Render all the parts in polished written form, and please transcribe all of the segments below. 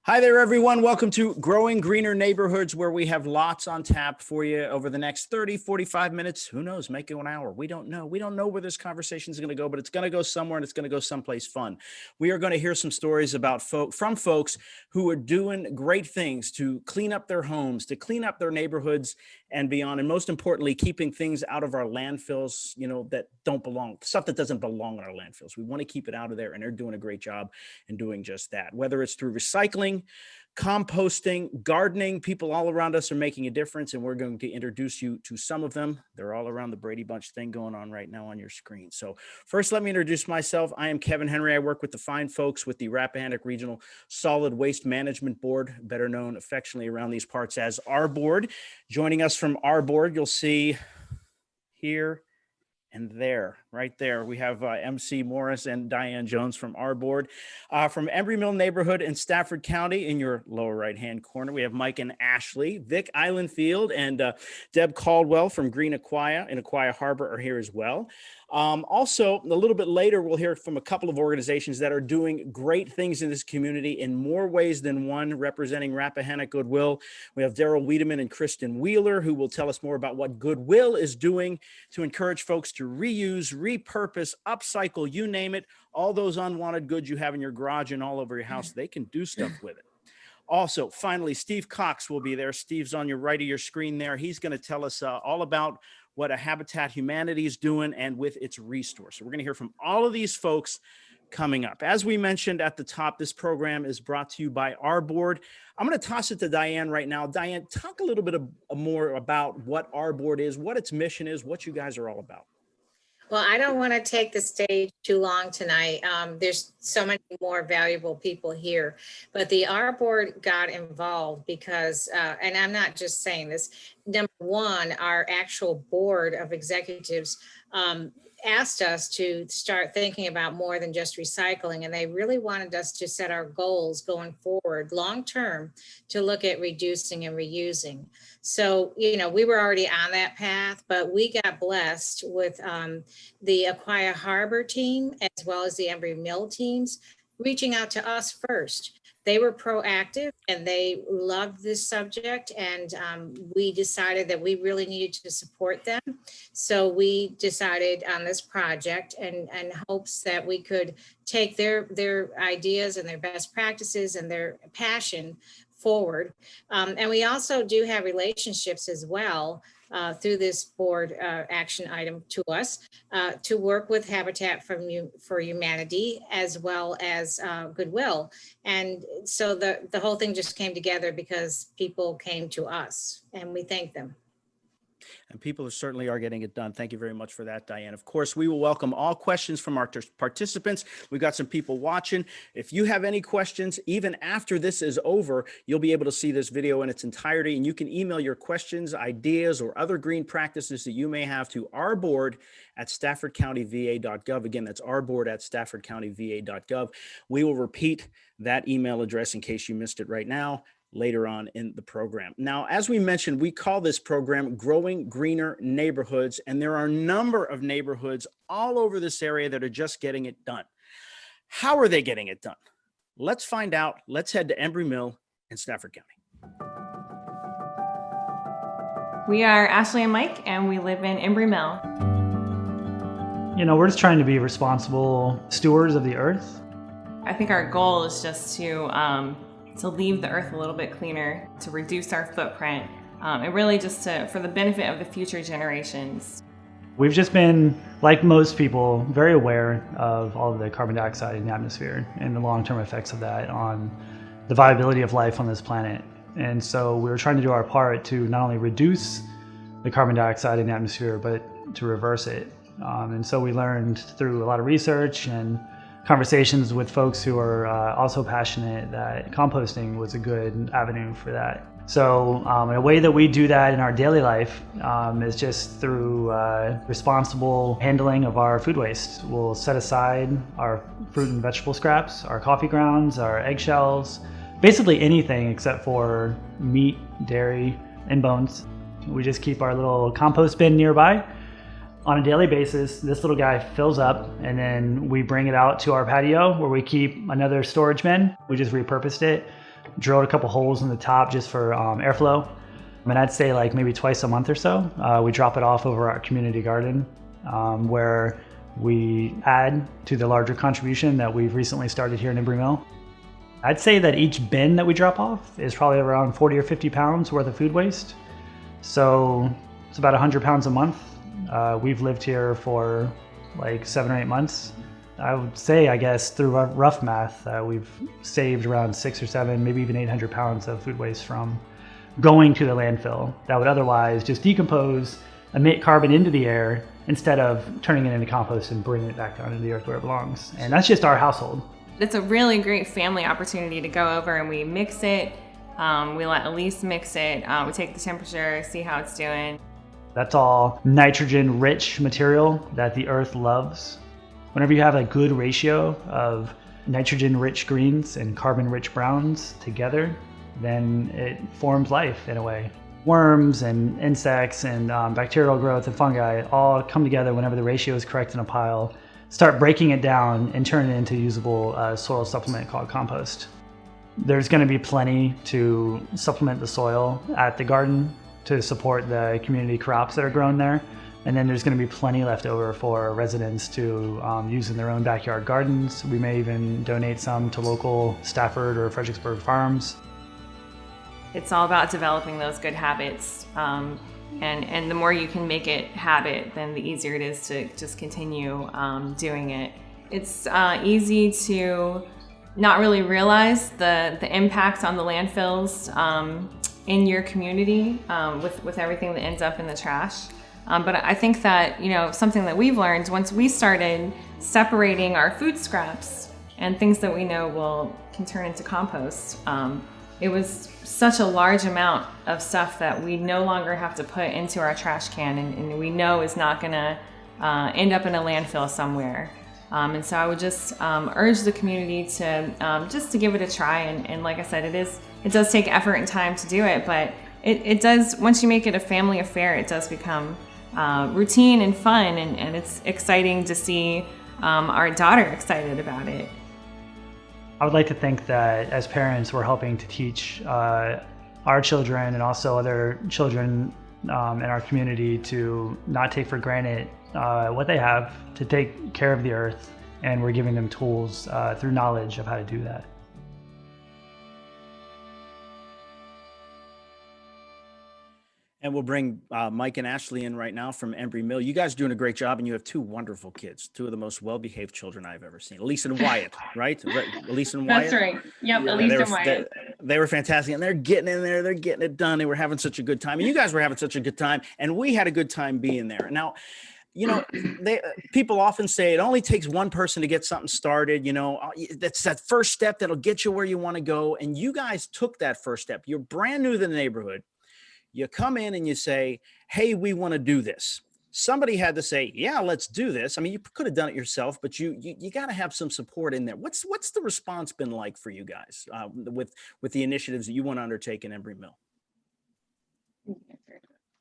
Hi there, everyone. Welcome to Growing Greener Neighborhoods, where we have lots on tap for you over the next 30, 45 minutes. Who knows? Make it an hour. We don't know. We don't know where this conversation is going to go, but it's going to go somewhere and it's going to go someplace fun. We are going to hear some stories about from folks who are doing great things to clean up their homes, to clean up their neighborhoods and beyond. And most importantly, keeping things out of our landfills, that don't belong, stuff that doesn't belong in our landfills. We want to keep it out of there, and they're doing a great job in doing just that. Whether it's through recycling, composting, gardening, people all around us are making a difference, and we're going to introduce you to some of them. They're all around the Brady Bunch thing going on right now on your screen. So first, let me introduce myself. I am Kevin Henry. I work with the fine folks with the Rappahannock Regional Solid Waste Management Board, better known affectionately around these parts as our board. Joining us from our board, you'll see here and there, right there, we have MC Morris and Diane Jones from our board. From Embrey Mill neighborhood in Stafford County, in your lower right-hand corner, we have Mike and Ashley. Vic Islandfield and Deb Caldwell from Green Aquia in Aquia Harbour are here as well. Also, a little bit later, we'll hear from a couple of organizations that are doing great things in this community in more ways than one, representing Rappahannock Goodwill. We have Daryl Wiedemann and Kristen Wheeler, who will tell us more about what Goodwill is doing to encourage folks to reuse, repurpose, upcycle, you name it. All those unwanted goods you have in your garage and all over your house, they can do stuff with it. Also, finally, Steve Cox will be there. Steve's on your right of your screen there. He's going to tell us all about what a Habitat Humanity is doing and with its restore. So we're going to hear from all of these folks coming up. As we mentioned at the top, this program is brought to you by our board. I'm going to toss it to Diane right now. Diane, talk a little bit more about what our board is, what its mission is, what you guys are all about. Well, I don't want to take the stage too long tonight. There's so many more valuable people here, but our board got involved because, and I'm not just saying this, number one, our actual board of executives asked us to start thinking about more than just recycling, and they really wanted us to set our goals going forward long term to look at reducing and reusing. So, we were already on that path, but we got blessed with the Aquia Harbour team as well as the Embrey Mill teams reaching out to us first. They were proactive and they loved this subject, and we decided that we really needed to support them. So we decided on this project and hopes that we could take their ideas and their best practices and their passion forward. And we also do have relationships as well through this board action item to us to work with Habitat for Humanity as well as Goodwill. And so the whole thing just came together because people came to us, and we thank them. And people certainly are getting it done. Thank you very much for that, Diane. Of course, we will welcome all questions from our participants. We've got some people watching. If you have any questions, even after this is over, you'll be able to see this video in its entirety, and you can email your questions, ideas, or other green practices that you may have to our board at staffordcountyva.gov. Again, that's our board at staffordcountyva.gov. We will repeat that email address in case you missed it right now later on in the program. Now, as we mentioned, we call this program Growing Greener Neighborhoods, and there are a number of neighborhoods all over this area that are just getting it done. How are they getting it done? Let's find out. Let's head to Embrey Mill in Stafford County. We are Ashley and Mike, and we live in Embrey Mill. We're just trying to be responsible stewards of the earth. I think our goal is just to leave the earth a little bit cleaner, to reduce our footprint, and really just for the benefit of the future generations. We've just been, like most people, very aware of all of the carbon dioxide in the atmosphere and the long-term effects of that on the viability of life on this planet. And so we were trying to do our part to not only reduce the carbon dioxide in the atmosphere, but to reverse it. And so we learned through a lot of research and conversations with folks who are also passionate that composting was a good avenue for that. So a way that we do that in our daily life is just through responsible handling of our food waste. We'll set aside our fruit and vegetable scraps, our coffee grounds, our eggshells, basically anything except for meat, dairy, and bones. We just keep our little compost bin nearby. On a daily basis, this little guy fills up, and then we bring it out to our patio where we keep another storage bin. We just repurposed it drilled a couple holes in the top just for airflow. And I'd say like maybe twice a month or so, we drop it off over our community garden where we add to the larger contribution that we've recently started here in Embrey Mill. I'd say that each bin that we drop off is probably around 40 or 50 pounds worth of food waste. So it's about 100 pounds a month. We've lived here for like 7 or 8 months. I would say, I guess, through rough math, we've saved around 6 or 7, maybe even 800 pounds of food waste from going to the landfill that would otherwise just decompose, emit carbon into the air instead of turning it into compost and bringing it back down into the earth where it belongs. And that's just our household. It's a really great family opportunity to go over and we mix it. We let Elise mix it. We take the temperature, see how it's doing. That's all nitrogen-rich material that the earth loves. Whenever you have a good ratio of nitrogen-rich greens and carbon-rich browns together, then it forms life in a way. Worms and insects and bacterial growth and fungi all come together whenever the ratio is correct in a pile, start breaking it down and turn it into usable soil supplement called compost. There's going to be plenty to supplement the soil at the garden to support the community crops that are grown there. And then there's going to be plenty left over for residents to use in their own backyard gardens. We may even donate some to local Stafford or Fredericksburg farms. It's all about developing those good habits. And the more you can make it habit, then the easier it is to just continue doing it. It's easy to not really realize the impact on the landfills in your community with everything that ends up in the trash. But I think that, something that we've learned once we started separating our food scraps and things that we know can turn into compost, it was such a large amount of stuff that we no longer have to put into our trash can and we know is not going to end up in a landfill somewhere. And so I would just urge the community to just to give it a try. And like I said, it does take effort and time to do it, but it does, once you make it a family affair, it does become routine and fun, and it's exciting to see our daughter excited about it. I would like to think that as parents, we're helping to teach our children and also other children in our community to not take for granted what they have, to take care of the earth, and we're giving them tools through knowledge of how to do that. And we'll bring Mike and Ashley in right now from Embrey Mill. You guys are doing a great job, and you have 2 wonderful kids, 2 of the most well-behaved children I've ever seen. Elise and Wyatt, right? Elise and Wyatt? That's right. Yep, Yeah, Elise and Wyatt. They were fantastic, and they're getting in there. They're getting it done. They were having such a good time. And you guys were having such a good time, and we had a good time being there. Now, people often say it only takes one person to get something started. That's that first step that'll get you where you want to go. And you guys took that first step. You're brand new to the neighborhood. You come in and you say, hey, we want to do this. Somebody had to say, yeah, let's do this. I mean, you could have done it yourself, but you got to have some support in there. What's the response been like for you guys with the initiatives that you want to undertake in Embrey Mill?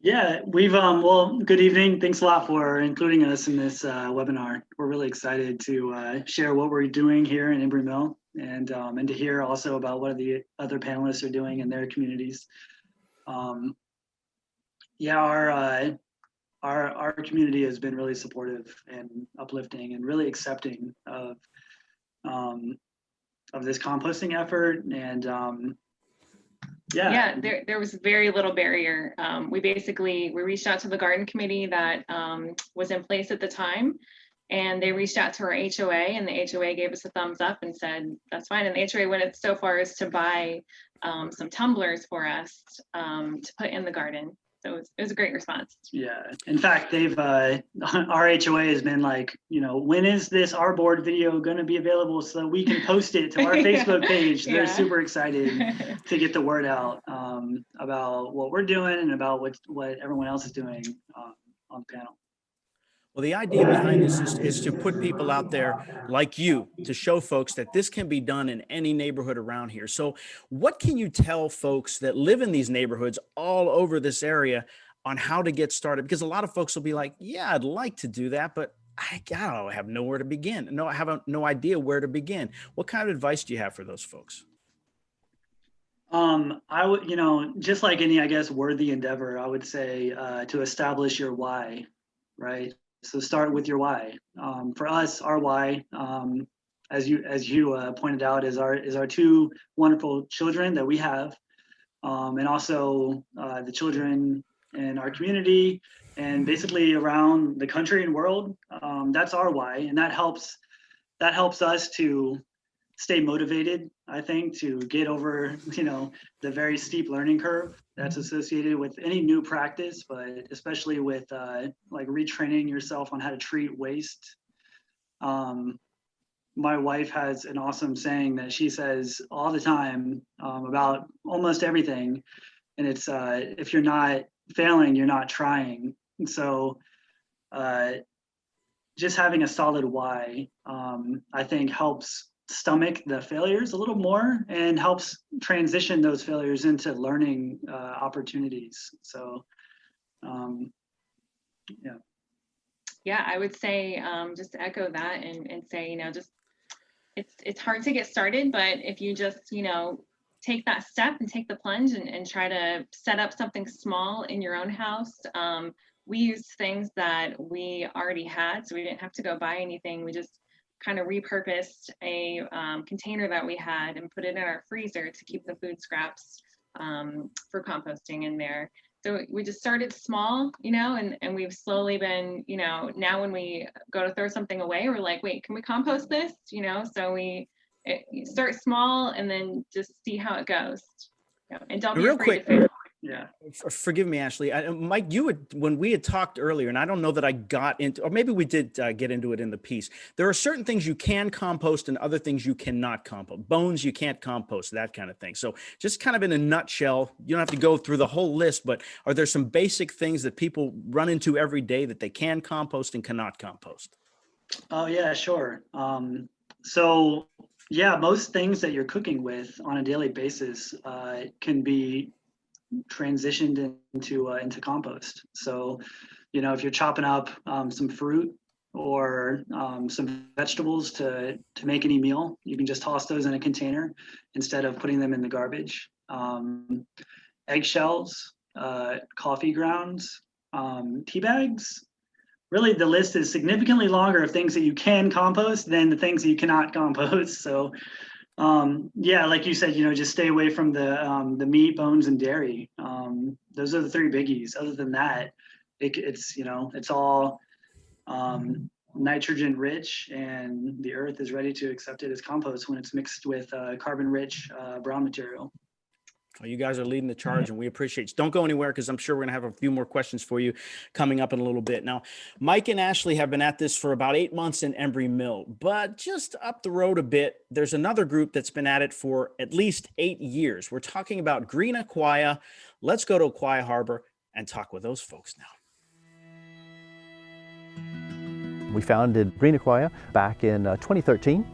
Yeah, we've, well, good evening. Thanks a lot for including us in this webinar. We're really excited to share what we're doing here in Embrey Mill and to hear also about what the other panelists are doing in their communities. Our community has been really supportive and uplifting and really accepting of this composting effort. And there was very little barrier. We reached out to the garden committee that was in place at the time, and they reached out to our HOA, and the HOA gave us a thumbs up and said that's fine. And the HOA went so far as to buy some tumblers for us to put in the garden. So it was a great response. Yeah, in fact, they've our HOA has been like, when is this Our Board video going to be available so we can post it to our Facebook page? They're super excited to get the word out about what we're doing and about what everyone else is doing on the panel. Well, the idea behind this is to put people out there like you to show folks that this can be done in any neighborhood around here. So what can you tell folks that live in these neighborhoods all over this area on how to get started? Because a lot of folks will be like, yeah, I'd like to do that, but I have nowhere to begin. I have no idea where to begin. What kind of advice do you have for those folks? I would, you know, just like any, I guess, worthy endeavor, I would say to establish your why, right? So start with your why. For us, our why, as you pointed out, is our two wonderful children that we have, and also the children in our community and basically around the country and world. That's our why, and that helps us to stay motivated, I think, to get over, you know, the very steep learning curve that's associated with any new practice, but especially with like retraining yourself on how to treat waste. My wife has an awesome saying that she says all the time about almost everything. And it's if you're not failing, you're not trying. And so just having a solid why, I think helps stomach the failures a little more and helps transition those failures into learning opportunities. So, yeah. Yeah, I would say just to echo that and say, you know, just it's hard to get started, but if you just, you know, take that step and take the plunge and try to set up something small in your own house. We used things that we already had, so we didn't have to go buy anything. We just kind of repurposed a container that we had and put it in our freezer to keep the food scraps for composting in there. So we just started small, you know, and we've slowly been, you know, now when we go to throw something away, we're like, wait, can we compost this? You know, so you start small and then just see how it goes. You know, and don't be Real afraid quick, to fail. Yeah. Forgive me, Ashley. Mike, when we had talked earlier, and I don't know that I got into, or maybe we did get into it in the piece. There are certain things you can compost and other things you cannot compost. Bones you can't compost, that kind of thing. So just kind of in a nutshell, you don't have to go through the whole list, but are there some basic things that people run into every day that they can compost and cannot compost? Oh yeah, sure. So yeah, most things that you're cooking with on a daily basis can be transitioned into compost. So, you know, if you're chopping up some fruit or some vegetables to make any meal, you can just toss those in a container instead of putting them in the garbage. Eggshells, coffee grounds, tea bags. Really, the list is significantly longer of things that you can compost than the things that you cannot compost. So yeah, like you said, you know, just stay away from the meat, bones, and dairy. Those are the three biggies. Other than that, it's, you know, it's all nitrogen rich, and the earth is ready to accept it as compost when it's mixed with carbon rich brown material. Well, you guys are leading the charge, and we appreciate it. Don't go anywhere, because I'm sure we're going to have a few more questions for you coming up in a little bit. Now, Mike and Ashley have been at this for about 8 months in Embrey Mill, but just up the road a bit, there's another group that's been at it for at least 8 years. We're talking about Green Aquia. Let's go to Aquia Harbour and talk with those folks now. We founded Green Aquia back in 2013.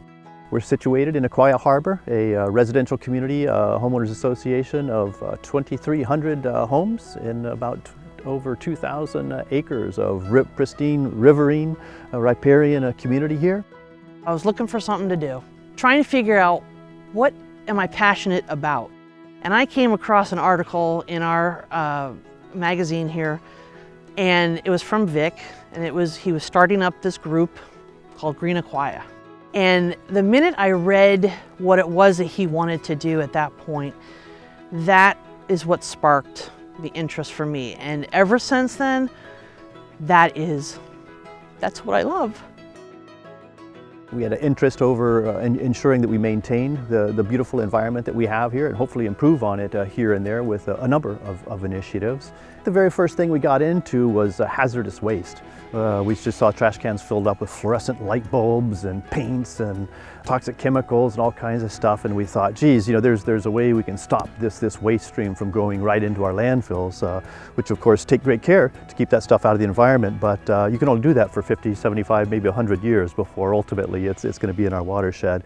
We're situated in Aquia Harbour, a residential community homeowners association of 2,300 homes in about over 2,000 acres of pristine riverine riparian community here. I was looking for something to do, trying to figure out what am I passionate about. And I came across an article in our magazine here, and it was from Vic, and he was starting up this group called Green Aquia. And the minute I read what it was that he wanted to do at that point, that is what sparked the interest for me. And ever since then, that's what I love. We had an interest over ensuring that we maintain the beautiful environment that we have here and hopefully improve on it here and there with a number of initiatives. The very first thing we got into was hazardous waste. We just saw trash cans filled up with fluorescent light bulbs and paints and toxic chemicals and all kinds of stuff, and we thought, geez, you know, there's a way we can stop this waste stream from going right into our landfills, which of course take great care to keep that stuff out of the environment, but you can only do that for 50, 75, maybe 100 years before ultimately it's going to be in our watershed.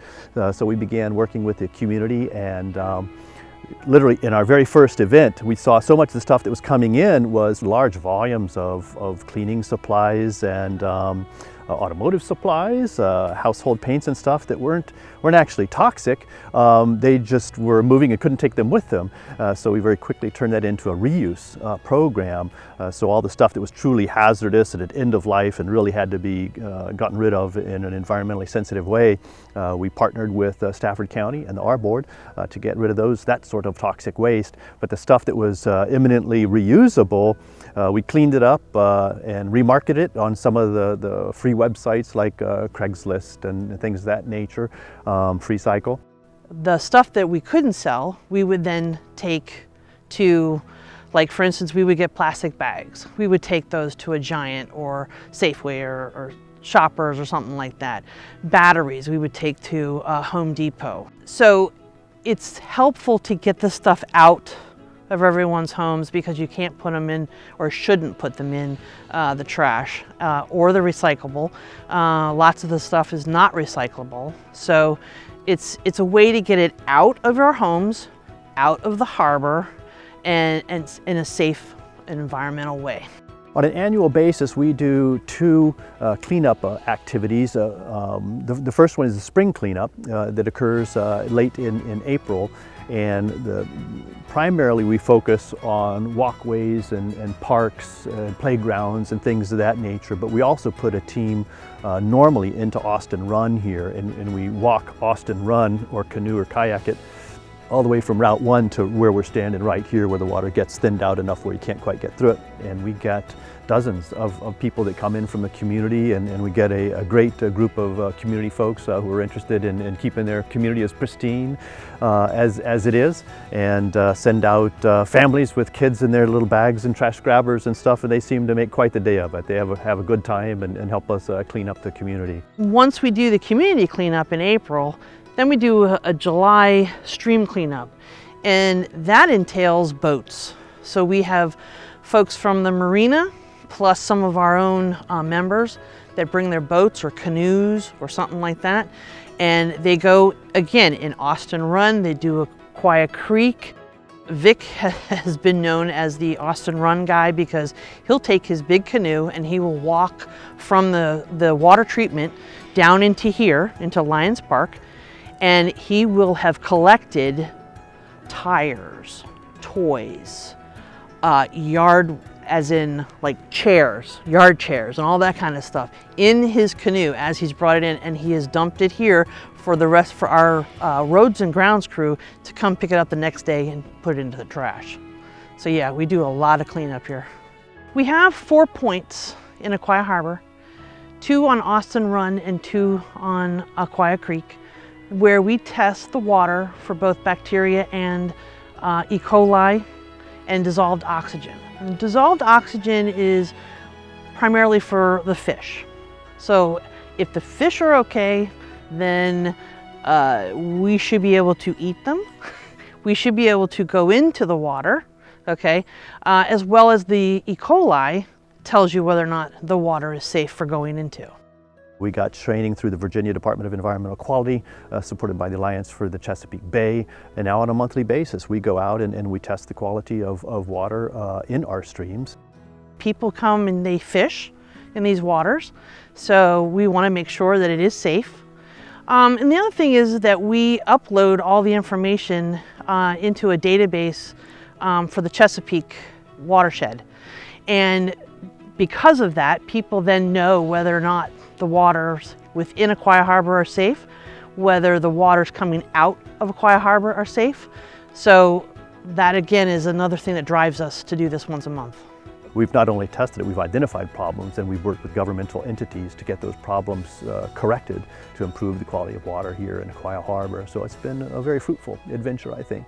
So we began working with the community, and literally in our very first event, we saw so much of the stuff that was coming in was large volumes of cleaning supplies and automotive supplies, household paints and stuff that weren't actually toxic. They just were moving and couldn't take them with them. So we very quickly turned that into a reuse program. So all the stuff that was truly hazardous and at end of life and really had to be gotten rid of in an environmentally sensitive way, we partnered with Stafford County and the R Board to get rid of that sort of toxic waste. But the stuff that was eminently reusable, we cleaned it up and remarketed it on some of the free websites like Craigslist and things of that nature, FreeCycle. The stuff that we couldn't sell, we would then take to, like for instance, we would get plastic bags. We would take those to a Giant or Safeway or Shoppers or something like that. Batteries we would take to Home Depot. So it's helpful to get the stuff out of everyone's homes because you can't put them in or shouldn't put them in the trash or the recyclable. Lots of the stuff is not recyclable. So it's a way to get it out of our homes, out of the harbor, and in a safe and environmental way. On an annual basis, we do 2 cleanup activities. The first one is the spring cleanup that occurs late in April. And primarily we focus on walkways and parks and playgrounds and things of that nature. But we also put a team normally into Austin Run here, and we walk Austin Run or canoe or kayak it all the way from Route 1 to where we're standing right here, where the water gets thinned out enough where you can't quite get through it. And we get dozens of people that come in from the community, and we get a great group of community folks who are interested in keeping their community as pristine as it is, and send out families with kids in their little bags and trash grabbers and stuff, and they seem to make quite the day of it. They have a good time and help us clean up the community. Once we do the community cleanup in April, then we do a July stream cleanup, and that entails boats. So we have folks from the marina, plus some of our own members that bring their boats or canoes or something like that. And they go, again, in Austin Run, they do Aquia Creek. Vic has been known as the Austin Run guy because he'll take his big canoe and he will walk from the water treatment down into here, into Lions Park, and he will have collected tires, toys, yard, as in like chairs, yard chairs and all that kind of stuff in his canoe as he's brought it in, and he has dumped it here for our roads and grounds crew to come pick it up the next day and put it into the trash. So yeah, we do a lot of cleanup here. We have 4 points in Aquia Harbour, 2 on Austin Run and 2 on Aquia Creek, where we test the water for both bacteria and E. coli and dissolved oxygen. And dissolved oxygen is primarily for the fish. So if the fish are okay, then we should be able to eat them. We should be able to go into the water, okay? As well as the E. coli tells you whether or not the water is safe for going into. We got training through the Virginia Department of Environmental Quality, supported by the Alliance for the Chesapeake Bay. And now on a monthly basis, we go out and we test the quality of water in our streams. People come and they fish in these waters, so we want to make sure that it is safe. And the other thing is that we upload all the information into a database for the Chesapeake watershed. And because of that, people then know whether or not the waters within Aquia Harbour are safe, whether the waters coming out of Aquia Harbour are safe. So that again is another thing that drives us to do this once a month. We've not only tested it, we've identified problems, and we've worked with governmental entities to get those problems corrected to improve the quality of water here in Aquia Harbour. So it's been a very fruitful adventure, I think.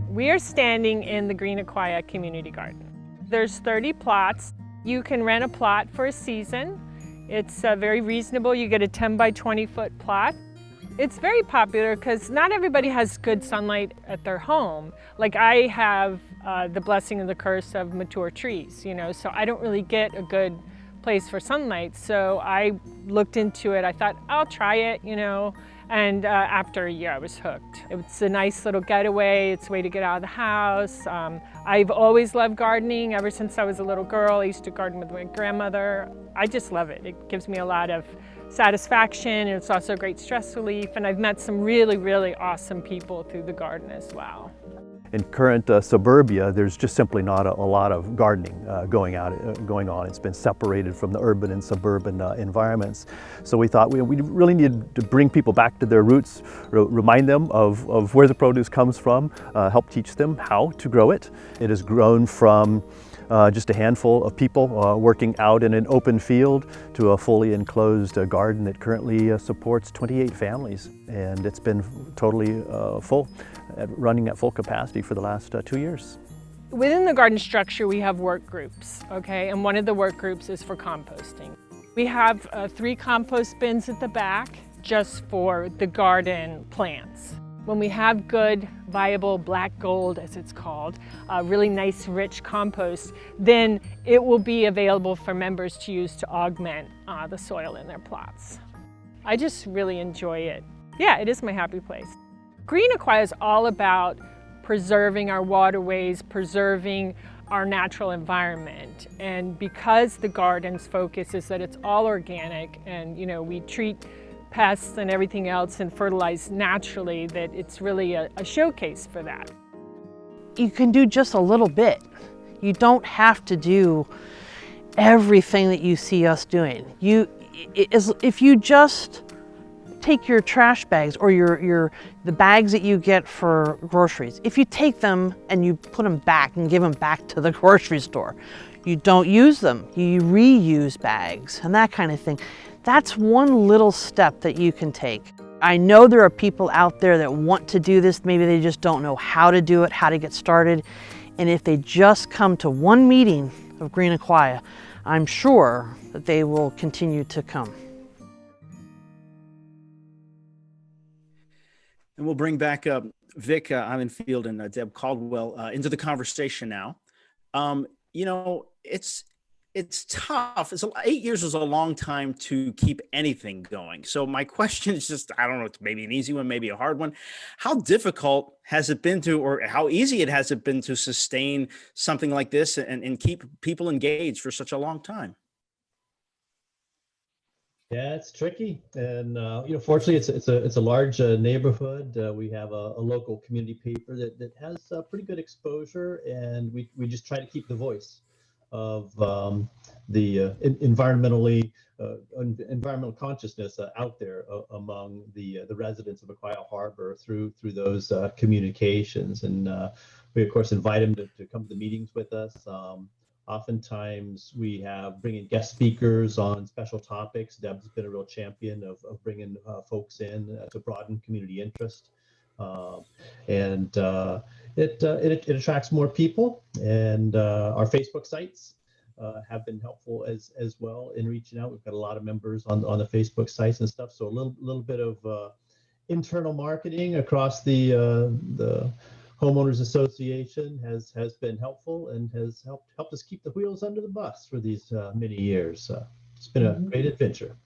We are standing in the Green Aquia Community Garden. There's 30 plots. You can rent a plot for a season. It's very reasonable. You get a 10 by 20 foot plot. It's very popular because not everybody has good sunlight at their home. Like I have the blessing and the curse of mature trees, you know, so I don't really get a good place for sunlight. So I looked into it. I thought, I'll try it, you know, And after a year, I was hooked. It's a nice little getaway. It's a way to get out of the house. I've always loved gardening ever since I was a little girl. I used to garden with my grandmother. I just love it. It gives me a lot of satisfaction, and it's also a great stress relief. And I've met some really, really awesome people through the garden as well. In current suburbia, there's just simply not a lot of gardening going on. It's been separated from the urban and suburban environments. So we thought we really needed to bring people back to their roots, remind them of where the produce comes from, help teach them how to grow it. It has grown from just a handful of people working out in an open field to a fully enclosed garden that currently supports 28 families. And it's been totally full, running at full capacity for the last 2 years. Within the garden structure, we have work groups, okay? And one of the work groups is for composting. We have 3 compost bins at the back just for the garden plants. When we have good, viable black gold, as it's called, really nice, rich compost, then it will be available for members to use to augment the soil in their plots. I just really enjoy it. Yeah, it is my happy place. Green Aquia is all about preserving our waterways, preserving our natural environment. And because the garden's focus is that it's all organic and, you know, we treat pests and everything else and fertilize naturally, that it's really a showcase for that. You can do just a little bit. You don't have to do everything that you see us doing. If you just take your trash bags or the bags that you get for groceries, if you take them and you put them back and give them back to the grocery store, you don't use them, you reuse bags and that kind of thing. That's one little step that you can take. I know there are people out there that want to do this, maybe they just don't know how to do it, how to get started. And if they just come to one meeting of Green Aquia, I'm sure that they will continue to come. And we'll bring back Vic Ivanfield and Deb Caldwell into the conversation now. You know, it's tough. 8 years is a long time to keep anything going. So my question is just, I don't know, it's maybe an easy one, maybe a hard one. How difficult has it been or how easy has it been to sustain something like this and keep people engaged for such a long time? Yeah, it's tricky, and you know, fortunately, it's a large neighborhood. We have a local community paper that has pretty good exposure, and we just try to keep the voice of the environmental consciousness out there among the residents of Aquia Harbour through those communications, and we of course invite them to come to the meetings with us. Oftentimes we have bringing guest speakers on special topics. Deb's been a real champion of bringing folks in to broaden community interest. It attracts more people, and our Facebook sites have been helpful as well in reaching out. We've got a lot of members on the Facebook sites and stuff. So a little bit of internal marketing across the Homeowners Association has been helpful and has helped us keep the wheels under the bus for these many years. It's been a great adventure.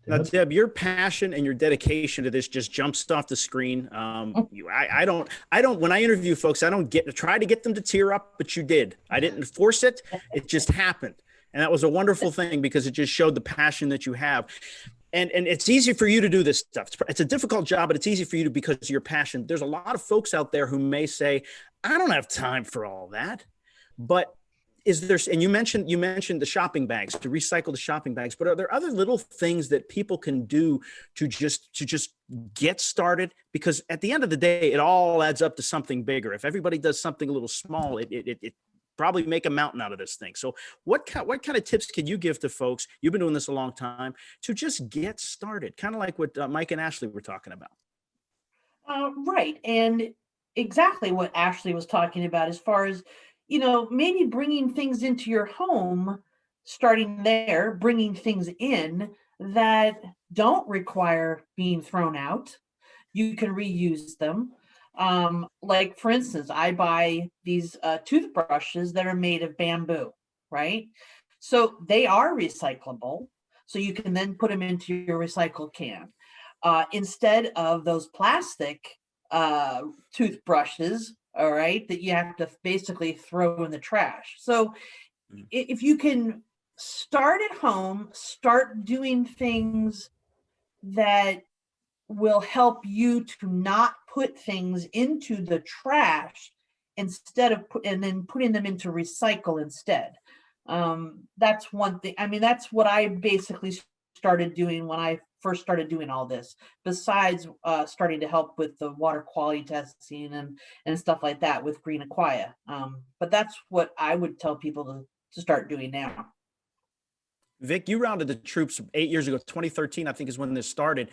Now, Deb, your passion and your dedication to this just jumps off the screen. I don't, when I interview folks, I don't try to get them to tear up, but you did. I didn't force it. It just happened. And that was a wonderful thing because it just showed the passion that you have. And it's easy for you to do this stuff. It's a difficult job, but it's easy for you to because of your passion. There's a lot of folks out there who may say, I don't have time for all that. But is there, and you mentioned the shopping bags, to recycle the shopping bags, but are there other little things that people can do to just get started? Because at the end of the day, it all adds up to something bigger. If everybody does something a little small, it probably make a mountain out of this thing. So what kind of tips can you give to folks? You've been doing this a long time to just get started, kind of like what Mike and Ashley were talking about. Right. And exactly what Ashley was talking about as far as, you know, maybe bringing things into your home, starting there, bringing things in that don't require being thrown out. You can reuse them. Like for instance, I buy these toothbrushes that are made of bamboo, right? So they are recyclable. So you can then put them into your recycle can. instead of those plastic toothbrushes, all right, that you have to basically throw in the trash. So if you can start at home, start doing things that will help you to not put things into the trash instead of putting them into recycle instead. That's one thing. I mean, that's what I basically started doing when I first started doing all this, besides starting to help with the water quality testing and stuff like that with Green Aquia. But that's what I would tell people to start doing now. Vic, you rounded the troops 8 years ago. 2013, I think, is when this started.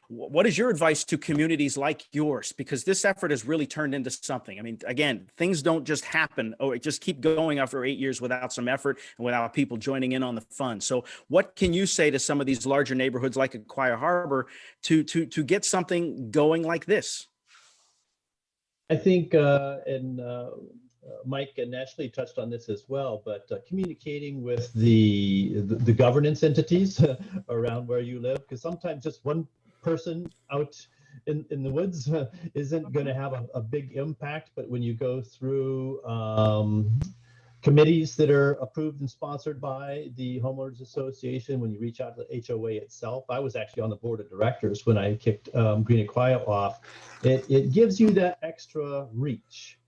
What is your advice to communities like yours? Because this effort has really turned into something. I mean, again, things don't just happen or just keep going after 8 years without some effort and without people joining in on the fun. So what can you say to some of these larger neighborhoods like Aquia Harbour to get something going like this? I think, Mike and Ashley touched on this as well, but communicating with the governance entities around where you live, because sometimes just one person out in the woods isn't going to have a big impact, but when you go through committees that are approved and sponsored by the homeowners association, when you reach out to the HOA itself, I was actually on the board of directors when I kicked Green Aquia off. It gives you that extra reach.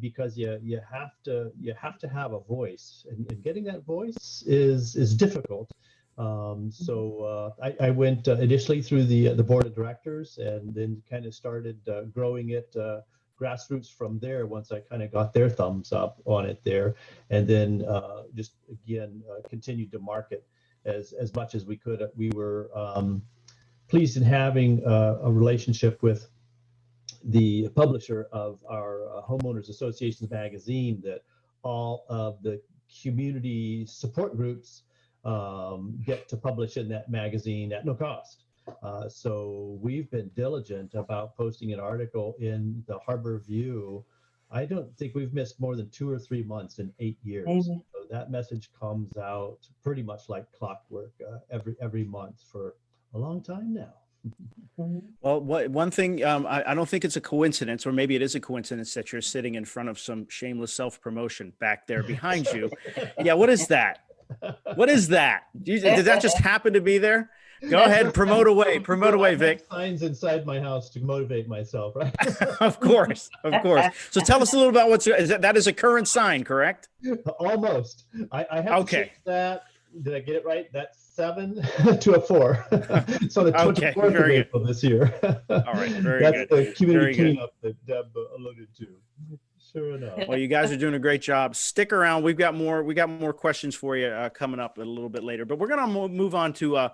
Because you have to have a voice, and getting that voice is difficult. So I went initially through the board of directors, and then kind of started growing it grassroots from there once I kind of got their thumbs up on it there, and then just again continued to market as much as we could. We were pleased in having a relationship with the publisher of our Homeowners Associations magazine, that all of the community support groups get to publish in that magazine at no cost. So we've been diligent about posting an article in the Harbor View. I don't think we've missed more than 2 or 3 months in 8 years. Amen. So that message comes out pretty much like clockwork every month for a long time now. Well, one thing, I don't think it's a coincidence, or maybe it is a coincidence, that you're sitting in front of some shameless self-promotion back there behind you. Yeah, what is that? What is that? Did that just happen to be there? Go ahead, promote away, Vic. Signs inside my house to motivate myself, right? Of course. So tell us a little about that is a current sign, correct? Almost. I have okay. to change that. Did I get it right? That's 7 to a 4. So the 24th of April this year. All right, very That's good. the community cleanup that Deb alluded to. Sure enough. Well, you guys are doing a great job. Stick around. We got more questions for you coming up a little bit later. But we're going to move on to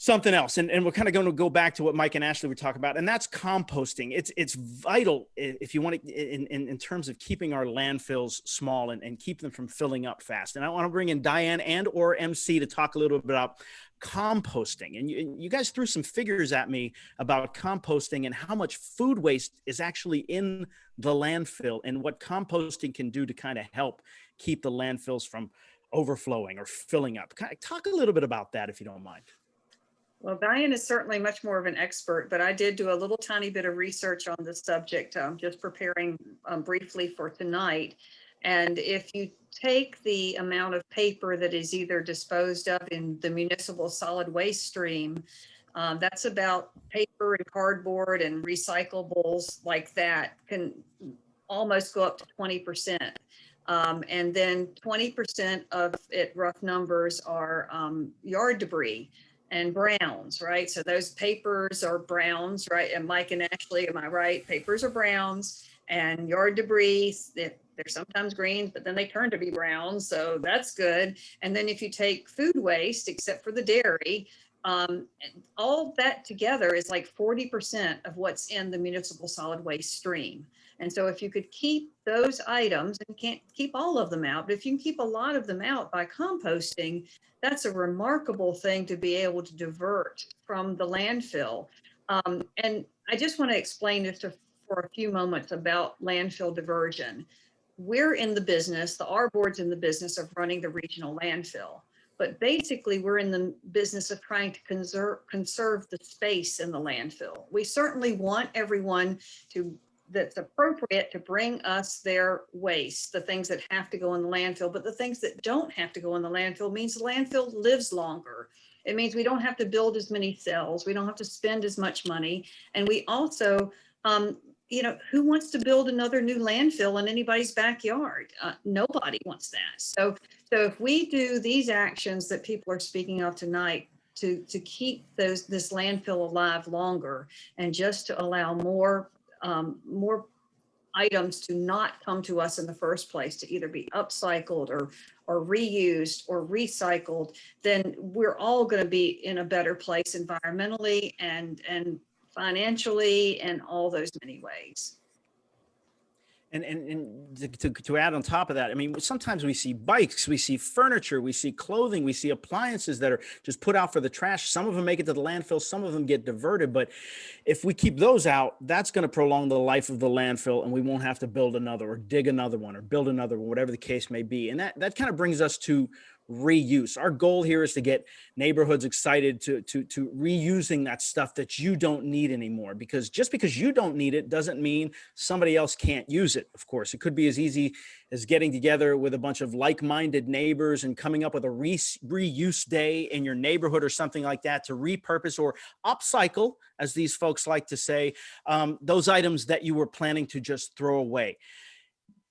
something else, and we're kind of going to go back to what Mike and Ashley were talking about, and that's composting. It's vital if you want to in terms of keeping our landfills small and keep them from filling up fast. And I want to bring in Diane and or MC to talk a little bit about composting. And you guys threw some figures at me about composting and how much food waste is actually in the landfill, and what composting can do to kind of help keep the landfills from overflowing or filling up. Talk a little bit about that, if you don't mind. Well, Diane is certainly much more of an expert, but I did do a little tiny bit of research on this subject, just preparing briefly for tonight. And if you take the amount of paper that is either disposed of in the municipal solid waste stream, that's about paper and cardboard and recyclables like that can almost go up to 20%. And then 20% of it, rough numbers, are yard debris and browns, right? So those papers are browns, right? And Mike and Ashley, am I right? Papers are browns, and yard debris, they're sometimes greens, but then they turn to be browns. So that's good. And then if you take food waste, except for the dairy, all that together is like 40% of what's in the municipal solid waste stream. And so if you could keep those items, and you can't keep all of them out, but if you can keep a lot of them out by composting, that's a remarkable thing to be able to divert from the landfill. And I just want to explain just for a few moments about landfill diversion. We're in the business, the R board's in the business of running the regional landfill. But basically, we're in the business of trying to conserve the space in the landfill. We certainly want everyone that's appropriate to bring us their waste, the things that have to go in the landfill, but the things that don't have to go in the landfill means the landfill lives longer. It means we don't have to build as many cells. We don't have to spend as much money. And we also, who wants to build another new landfill in anybody's backyard? Nobody wants that. So if we do these actions that people are speaking of tonight to keep this landfill alive longer, and just to allow more items to not come to us in the first place, to either be upcycled or reused or recycled, then we're all going to be in a better place environmentally and financially and all those many ways. And to add on top of that, I mean, sometimes we see bikes, we see furniture, we see clothing, we see appliances that are just put out for the trash. Some of them make it to the landfill, some of them get diverted. But if we keep those out, that's going to prolong the life of the landfill, and we won't have to build another or dig another one or build another one, whatever the case may be. And that kind of brings us to reuse. Our goal here is to get neighborhoods excited to reusing that stuff that you don't need anymore, because just because you don't need it doesn't mean somebody else can't use it. Of course, it could be as easy as getting together with a bunch of like-minded neighbors and coming up with a reuse day in your neighborhood or something like that to repurpose or upcycle, as these folks like to say, those items that you were planning to just throw away.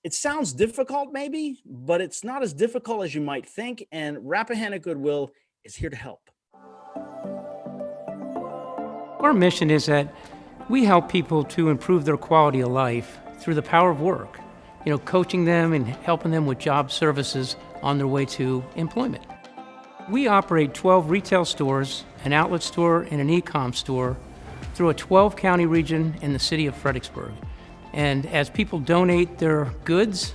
It sounds difficult maybe, but it's not as difficult as you might think. And Rappahannock Goodwill is here to help. Our mission is that we help people to improve their quality of life through the power of work, coaching them and helping them with job services on their way to employment. We operate 12 retail stores, an outlet store, and an e-com store through a 12-county region in the city of Fredericksburg. And as people donate their goods,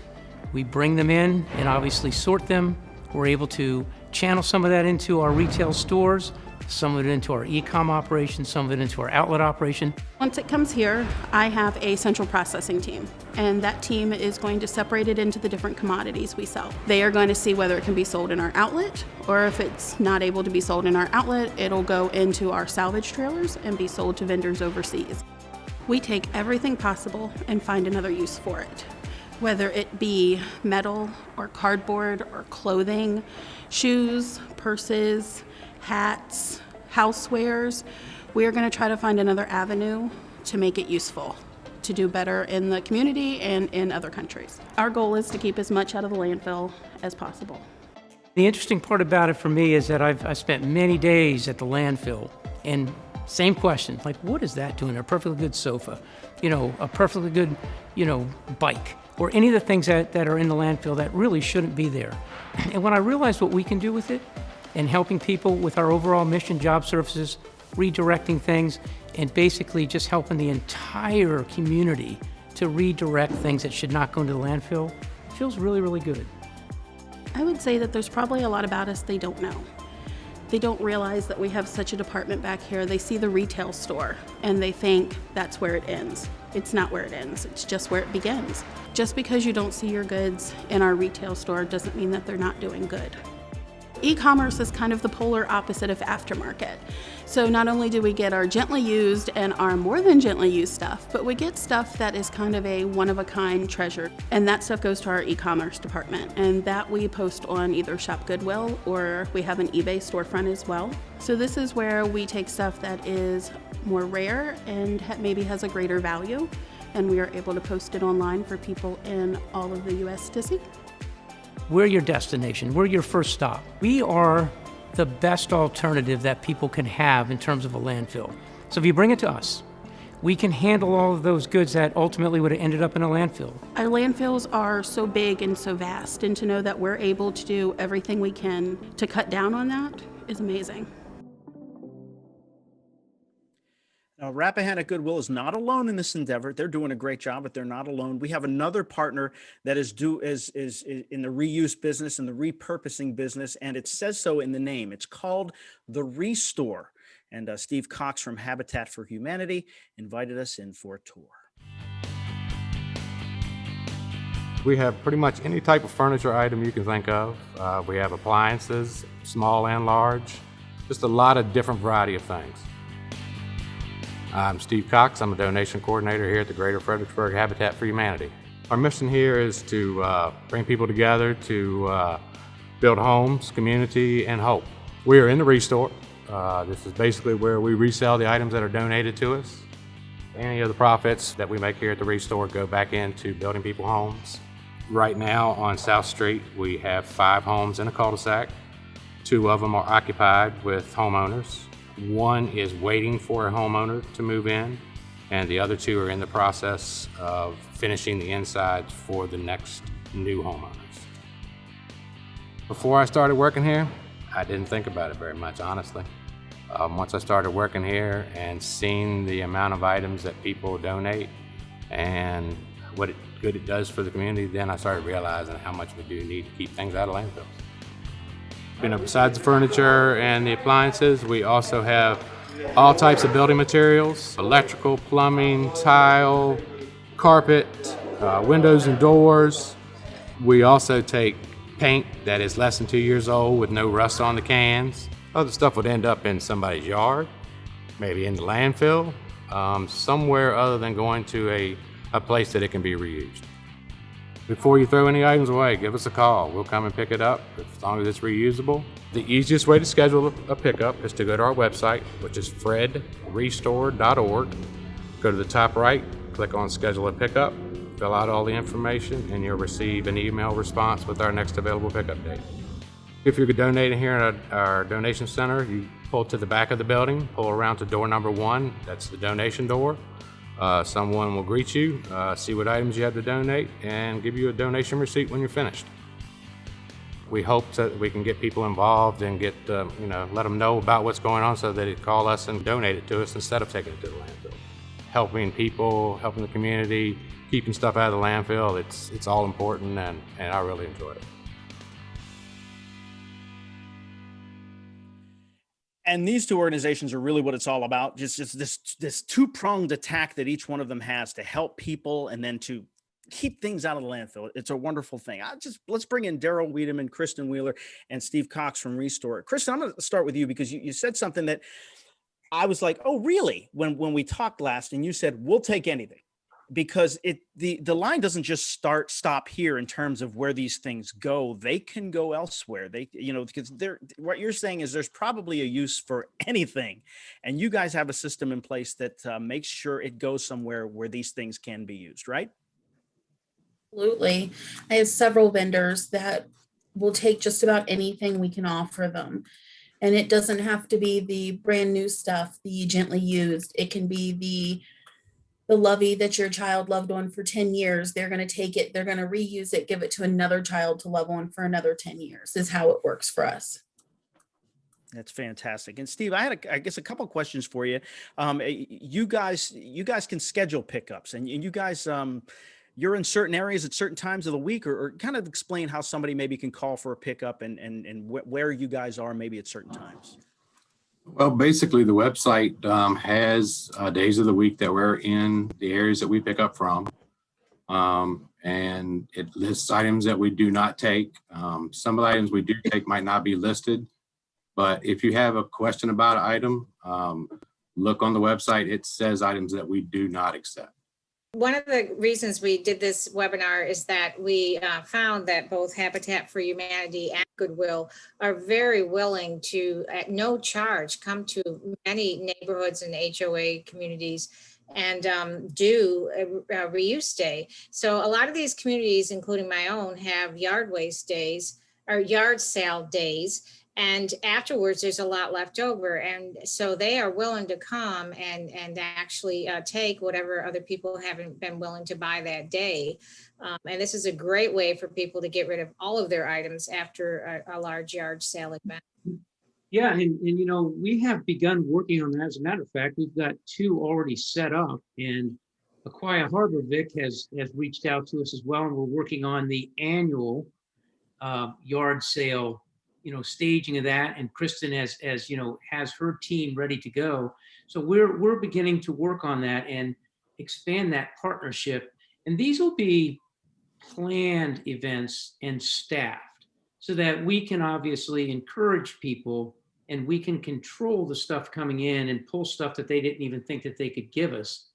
we bring them in and obviously sort them. We're able to channel some of that into our retail stores, some of it into our e-com operation, some of it into our outlet operation. Once it comes here, I have a central processing team, and that team is going to separate it into the different commodities we sell. They are going to see whether it can be sold in our outlet, or if it's not able to be sold in our outlet, it'll go into our salvage trailers and be sold to vendors overseas. We take everything possible and find another use for it, whether it be metal or cardboard or clothing, shoes, purses, hats, housewares. We are going to try to find another avenue to make it useful, to do better in the community and in other countries. Our goal is to keep as much out of the landfill as possible. The interesting part about it for me is that I've spent many days at the landfill, and same question, like, what is that doing? A perfectly good sofa, a perfectly good, bike, or any of the things that are in the landfill that really shouldn't be there. And when I realized what we can do with it and helping people with our overall mission, job services, redirecting things, and basically just helping the entire community to redirect things that should not go into the landfill, it feels really, really good. I would say that there's probably a lot about us they don't know. They don't realize that we have such a department back here. They see the retail store and they think that's where it ends. It's not where it ends, it's just where it begins. Just because you don't see your goods in our retail store doesn't mean that they're not doing good. E-commerce is kind of the polar opposite of aftermarket. So not only do we get our gently used and our more than gently used stuff, but we get stuff that is kind of a one-of-a-kind treasure. And that stuff goes to our e-commerce department. And that we post on either Shop Goodwill or we have an eBay storefront as well. So this is where we take stuff that is more rare and maybe has a greater value. And we are able to post it online for people in all of the US to see. We're your destination. We're your first stop. We are the best alternative that people can have in terms of a landfill. So if you bring it to us, we can handle all of those goods that ultimately would have ended up in a landfill. Our landfills are so big and so vast, and to know that we're able to do everything we can to cut down on that is amazing. Now, Rappahannock Goodwill is not alone in this endeavor. They're doing a great job, but they're not alone. We have another partner that is in the reuse business and the repurposing business, and it says so in the name. It's called the ReStore. And Steve Cox from Habitat for Humanity invited us in for a tour. We have pretty much any type of furniture item you can think of. We have appliances, small and large, just a lot of different variety of things. I'm Steve Cox. I'm a donation coordinator here at the Greater Fredericksburg Habitat for Humanity. Our mission here is to bring people together to build homes, community, and hope. We are in the ReStore. This is basically where we resell the items that are donated to us. Any of the profits that we make here at the ReStore go back into building people homes. Right now on South Street, we have 5 homes in a cul-de-sac. 2 of them are occupied with homeowners. 1 is waiting for a homeowner to move in, and the other 2 are in the process of finishing the insides for the next new homeowners. Before I started working here, I didn't think about it very much, honestly. Once I started working here and seeing the amount of items that people donate and what good it does for the community, then I started realizing how much we do need to keep things out of landfills. Besides the furniture and the appliances, we also have all types of building materials: electrical, plumbing, tile, carpet, windows and doors. We also take paint that is less than 2 years old with no rust on the cans. Other stuff would end up in somebody's yard, maybe in the landfill, somewhere other than going to a place that it can be reused. Before you throw any items away, give us a call. We'll come and pick it up as long as it's reusable. The easiest way to schedule a pickup is to go to our website, which is fredrestore.org. Go to the top right, click on Schedule a Pickup, fill out all the information, and you'll receive an email response with our next available pickup date. If you're donating here at our donation center, you pull to the back of the building, pull around to door number 1. That's the donation door. Someone will greet you, see what items you have to donate, and give you a donation receipt when you're finished. We hope that we can get people involved and get, let them know about what's going on so that they call us and donate it to us instead of taking it to the landfill. Helping people, helping the community, keeping stuff out of the landfill, it's all important, and I really enjoy it. And these 2 organizations are really what it's all about. Just this 2-pronged attack that each one of them has to help people and then to keep things out of the landfill. It's a wonderful thing. Let's bring in Daryl Wiedemann, Kristen Wheeler, and Steve Cox from ReStore. Kristen, I'm going to start with you because you said something that I was like, oh, really? When we talked last, and you said, we'll take anything. Because the line doesn't just stop here in terms of where these things go. They can go elsewhere. Because what you're saying is there's probably a use for anything, and you guys have a system in place that makes sure it goes somewhere where these things can be used, right? Absolutely. I have several vendors that will take just about anything we can offer them. And it doesn't have to be the brand new stuff, the gently used. It can be the lovey that your child loved on for 10 years. They're going to take it, they're going to reuse it, give it to another child to love on for another 10 years is how it works for us. That's fantastic. And Steve, I guess a couple of questions for you. You guys can schedule pickups, and you guys, you're in certain areas at certain times of the week, or kind of explain how somebody maybe can call for a pickup and where you guys are maybe at certain times. Well, basically the website has days of the week that we're in the areas that we pick up from. And it lists items that we do not take. Some of the items we do take might not be listed, but if you have a question about an item, look on the website. It says items that we do not accept. One of the reasons we did this webinar is that we found that both Habitat for Humanity and Goodwill are very willing to, at no charge, come to many neighborhoods and HOA communities and do a reuse day. So a lot of these communities, including my own, have yard waste days or yard sale days. And afterwards, there's a lot left over. And so they are willing to come and actually take whatever other people haven't been willing to buy that day. And this is a great way for people to get rid of all of their items after a large yard sale event. Yeah, and we have begun working on that. As a matter of fact, we've got 2 already set up, and Aquia Harbour, Vic, has reached out to us as well, and we're working on the annual yard sale staging of that, and Kristen has her team ready to go. So we're beginning to work on that and expand that partnership. And these will be planned events and staffed so that we can obviously encourage people and we can control the stuff coming in and pull stuff that they didn't even think that they could give us,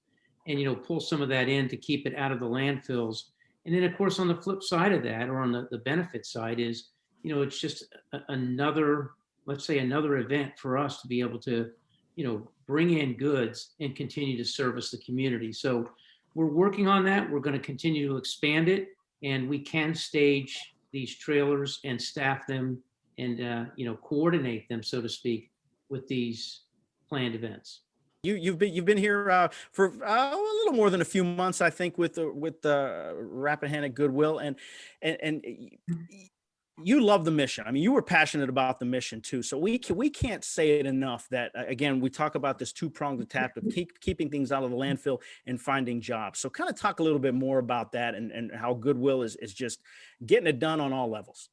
and, you know, pull some of that in to keep it out of the landfills. And then, of course, on the flip side of that, or on the benefit side, is, you know, it's just another, let's say, another event for us to be able to, you know, bring in goods and continue to service the community. So we're working on that. We're going to continue to expand it, and we can stage these trailers and staff them and, you know, coordinate them, so to speak, with these planned events. You've been here for a little more than a few months, I think, with the Rappahannock Goodwill, and you love the mission. I mean, you were passionate about the mission too. So we can't say it enough that, again, we talk about this two-pronged attack of keeping things out of the landfill and finding jobs. So kind of talk a little bit more about that and how Goodwill is just getting it done on all levels.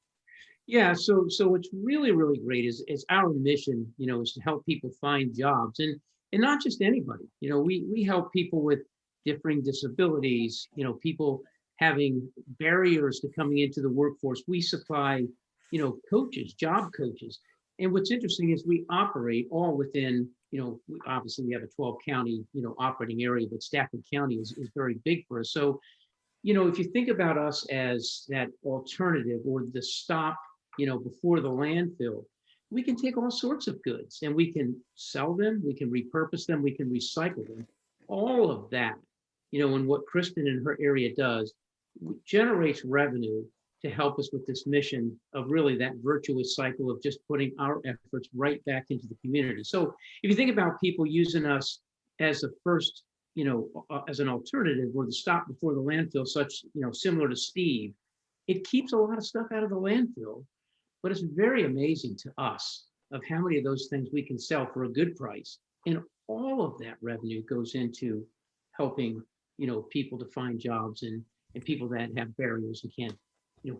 Yeah, so what's really, really great is our mission, you know, is to help people find jobs, and not just anybody. You know, we help people with differing disabilities, you know, people having barriers to coming into the workforce. We supply, you know, coaches, job coaches. And what's interesting is we operate all within, you know, obviously we have a 12 county, you know, operating area, but Stafford County is very big for us. So, you know, if you think about us as that alternative or the stop, you know, before the landfill, we can take all sorts of goods and we can sell them, we can repurpose them, we can recycle them. All of that, you know, and what Kristen and her area does generates revenue to help us with this mission of really that virtuous cycle of just putting our efforts right back into the community. So if you think about people using us as a first, you know, as an alternative or the stop before the landfill, such, you know, similar to Steve, it keeps a lot of stuff out of the landfill. But it's very amazing to us of how many of those things we can sell for a good price. And all of that revenue goes into helping, you know, people to find jobs and people that have barriers and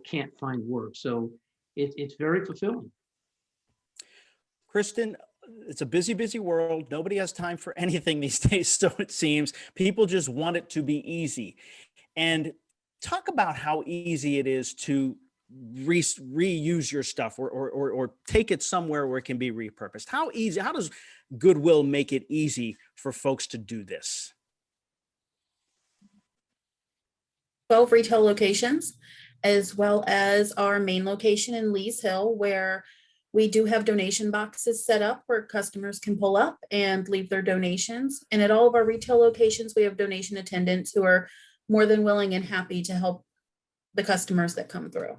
can't find work. So it's very fulfilling. Kristen, it's a busy, busy world. Nobody has time for anything these days, so it seems. People just want it to be easy. And talk about how easy it is to reuse your stuff or take it somewhere where it can be repurposed. How does Goodwill make it easy for folks to do this? 12 retail locations, as well as our main location in Lee's Hill, where we do have donation boxes set up where customers can pull up and leave their donations. And at all of our retail locations, we have donation attendants who are more than willing and happy to help the customers that come through.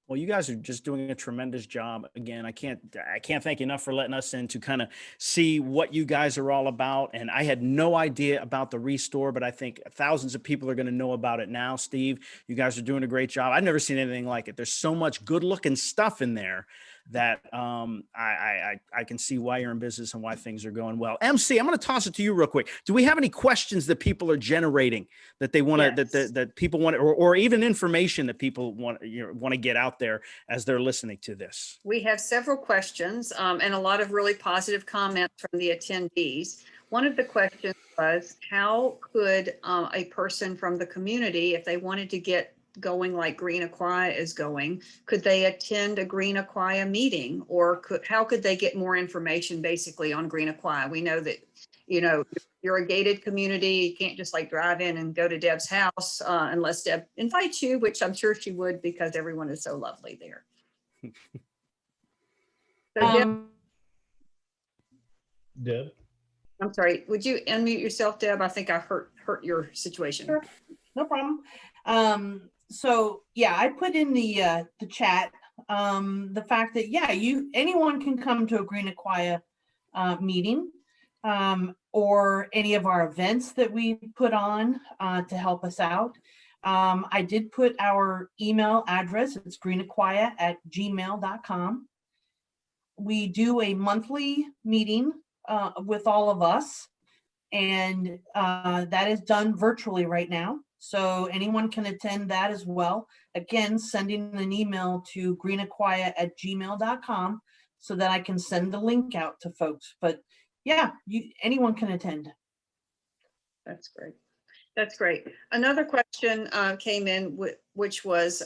Well, you guys are just doing a tremendous job. Again, I can't thank you enough for letting us in to kind of see what you guys are all about. And I had no idea about the Restore, but I think thousands of people are going to know about it now. Steve, you guys are doing a great job. I've never seen anything like it. There's so much good looking stuff in there that I can see why you're in business and why things are going well. MC, I'm going to toss it to you real quick. Do we have any questions that people are generating that they want to, Yes. that people want, or even information that people want to get out there as they're listening to this? We have several questions and a lot of really positive comments from the attendees. One of the questions was, how could a person from the community, if they wanted to get going like Green Aquia is going, could they attend a Green Aquia meeting, or how could they get more information basically on Green Aquia? We know that, you know, you're a gated community. You can't just like drive in and go to Deb's house unless Deb invites you, which I'm sure she would because everyone is so lovely there. So Deb? I'm sorry, would you unmute yourself, Deb? I think I hurt your situation. Sure. No problem. So yeah, I put in the chat the fact that anyone can come to a Green Aquia meeting or any of our events that we put on to help us out. I did put our email address. It's greenaquia@gmail.com. We do a monthly meeting with all of us, and that is done virtually right now. So anyone can attend that as well. Again, sending an email to greenaquia@gmail.com so that I can send the link out to folks. But yeah, anyone can attend. That's great. That's great. Another question came in, which was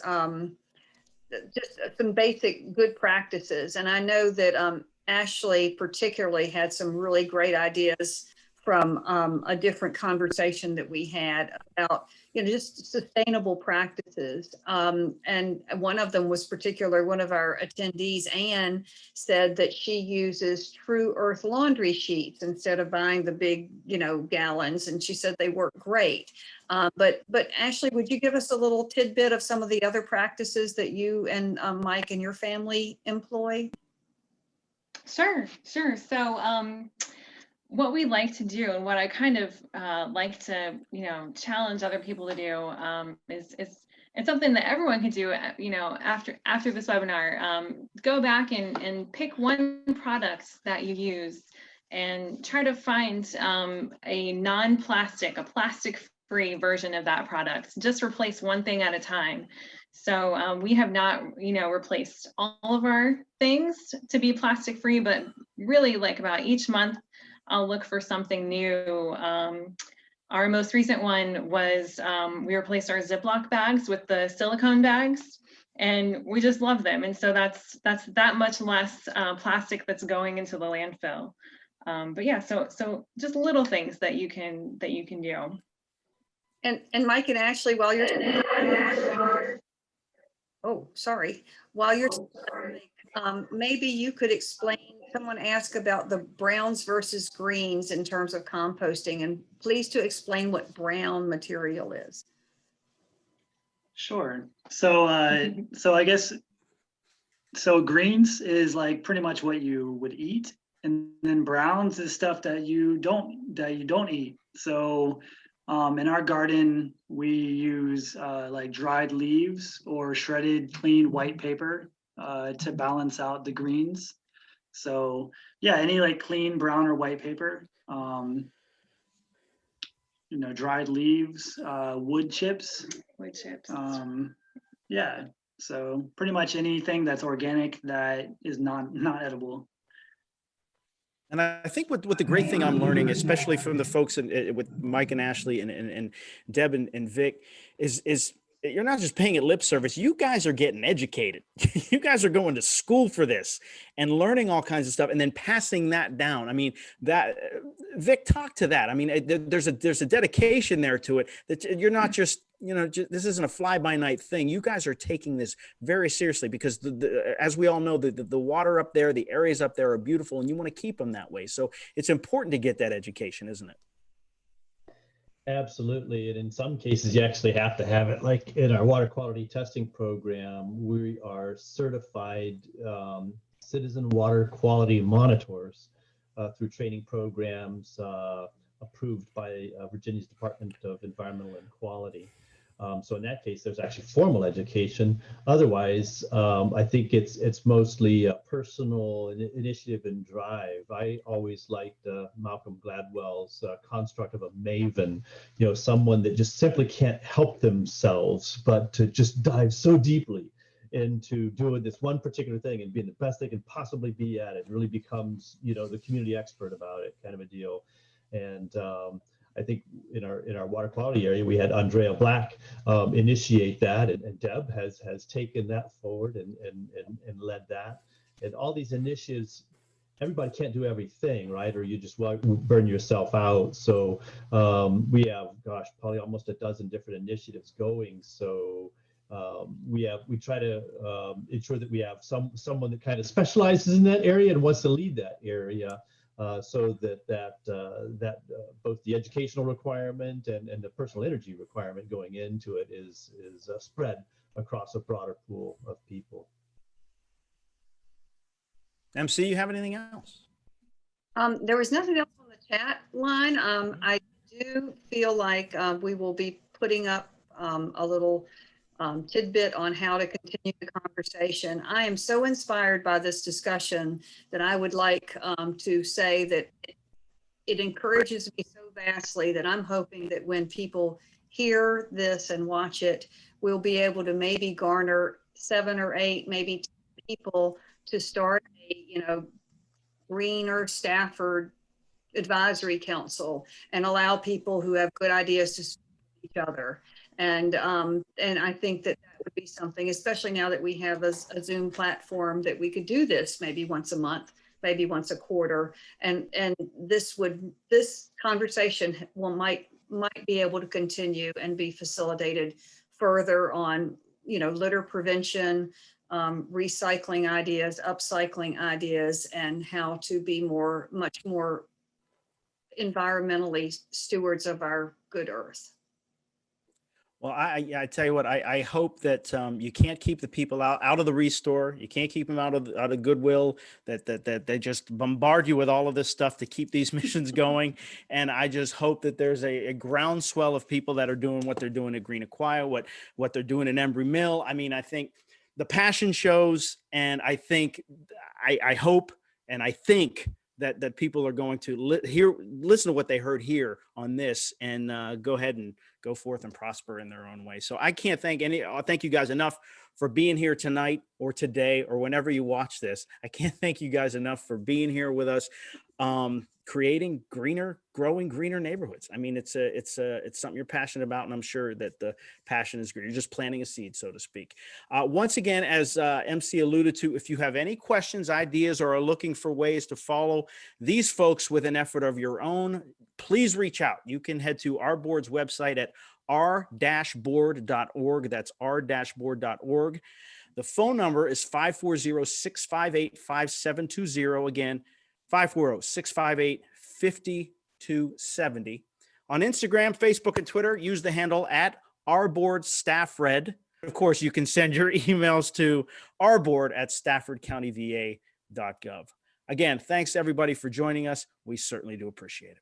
just some basic good practices. And I know that Ashley particularly had some really great ideas from a different conversation that we had about, just sustainable practices. And one of them was one of our attendees, Anne, said that she uses True Earth laundry sheets instead of buying the big, gallons. And she said they work great. But Ashley, would you give us a little tidbit of some of the other practices that you and Mike and your family employ? Sure. So what we like to do, and what I kind of like to, challenge other people to do, is it's something that everyone can do, after this webinar. Go back and pick one product that you use and try to find a non-plastic, a plastic-free version of that product. Just replace one thing at a time. So we have not, replaced all of our things to be plastic-free, but really, like, about each month, I'll look for something new. Our most recent one was we replaced our Ziploc bags with the silicone bags, and we just love them. And so that's that much less plastic that's going into the landfill. But yeah, so just little things that you can do. And Mike and Ashley, while you're maybe you could explain. Someone asked about the browns versus greens in terms of composting, and please to explain what brown material is. Sure. So I guess, greens is like pretty much what you would eat, and then browns is stuff that you don't eat. So in our garden, we use like dried leaves or shredded clean white paper to balance out the greens. So yeah, any like clean brown or white paper, dried leaves, wood chips. Yeah. So pretty much anything that's organic that is not edible. And I think what the great thing I'm learning, especially from the folks with Mike and Ashley and Deb and Vic, is you're not just paying it lip service. You guys are getting educated. You guys are going to school for this and learning all kinds of stuff and then passing that down. I mean, that Vic, talk to that. I mean, there's a dedication there to it, that you're not just, this isn't a fly by night thing. You guys are taking this very seriously, because as we all know, the water up there, the areas up there are beautiful, and you want to keep them that way. So it's important to get that education, isn't it? Absolutely. And in some cases, you actually have to have it. Like in our water quality testing program, we are certified citizen water quality monitors through training programs approved by Virginia's Department of Environmental and Quality. So in that case, there's actually formal education. Otherwise, I think it's mostly a personal initiative and drive. I always liked Malcolm Gladwell's construct of a maven, someone that just simply can't help themselves, but to just dive so deeply into doing this one particular thing and being the best they can possibly be at it, really becomes, the community expert about it, kind of a deal. And I think in our water quality area, we had Andrea Black initiate that, and Deb has taken that forward and led that. And all these initiatives, everybody can't do everything, right? Or you just burn yourself out. So we have, probably almost a dozen different initiatives going. So we try to ensure that we have someone that kind of specializes in that area and wants to lead that area. So that both the educational requirement and the personal energy requirement going into it is spread across a broader pool of people. MC, you have anything else? There was nothing else on the chat line. I do feel like we will be putting up a little tidbit on how to continue the conversation. I am so inspired by this discussion that I would like to say that it encourages me so vastly that I'm hoping that when people hear this and watch it, we'll be able to maybe garner 7 or 8, maybe 10 people to start a, Greener Stafford Advisory Council and allow people who have good ideas to each other. And I think that would be something, especially now that we have a Zoom platform, that we could do this maybe once a month, maybe once a quarter. And this conversation might be able to continue and be facilitated further on, litter prevention, recycling ideas, upcycling ideas, and how to be much more environmentally stewards of our good earth. Well, I tell you what, I hope that you can't keep the people out of the Restore. You can't keep them out of Goodwill, that they just bombard you with all of this stuff to keep these missions going. And I just hope that there's a groundswell of people that are doing what they're doing at Green Aquia, what they're doing in Embrey Mill. I mean, I think the passion shows, and I think, I hope, and I think that people are going to listen to what they heard here on this, and go ahead and go forth and prosper in their own way. So I can't thank you guys enough for being here tonight or today or whenever you watch this. I can't thank you guys enough for being here with us, creating growing greener neighborhoods. I mean, it's something you're passionate about, and I'm sure that the passion is great. You're just planting a seed, so to speak. Once again, as MC alluded to, if you have any questions, ideas, or are looking for ways to follow these folks with an effort of your own, please reach out. You can head to our board's website at r-board.org. That's r-board.org. The phone number is 540-658-5720. Again, 540-658-5270. On Instagram, Facebook, and Twitter, use the handle at @ourboardstaffred. Of course, you can send your emails to ourboard@staffordcountyva.gov. Again, thanks everybody for joining us. We certainly do appreciate it.